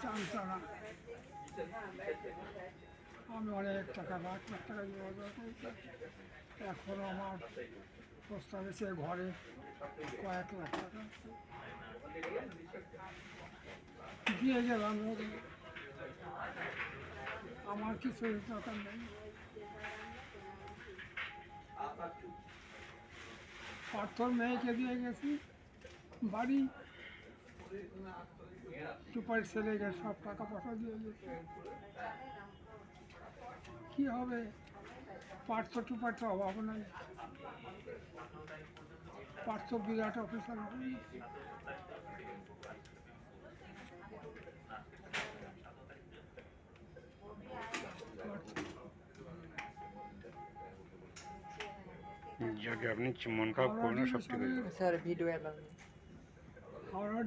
জানতো না। আমি অনেক টাকা, লাখ লাখ টাকা জোগাড় করেছি। এখনও আমার প্রস্তাব এসে ঘরে কয়েক লাখ টাকা আছে। দিয়ে গেলাম ওদের। আমার কিছু দরকার নেই। পার্থর মেয়েকে দিয়ে গেছি বাড়ি, সুপারি ছেলেকে সব টাকা পয়সা দিয়ে গেছি। কি হবে? পার্থ টুপার তো অভাব নাই। পার্থ বিরাট অফিসার হবে। যাকে আপনি মন খারাপ করবেন না, সব ঠিক হয়ে যাবে। Sir video allow Howrah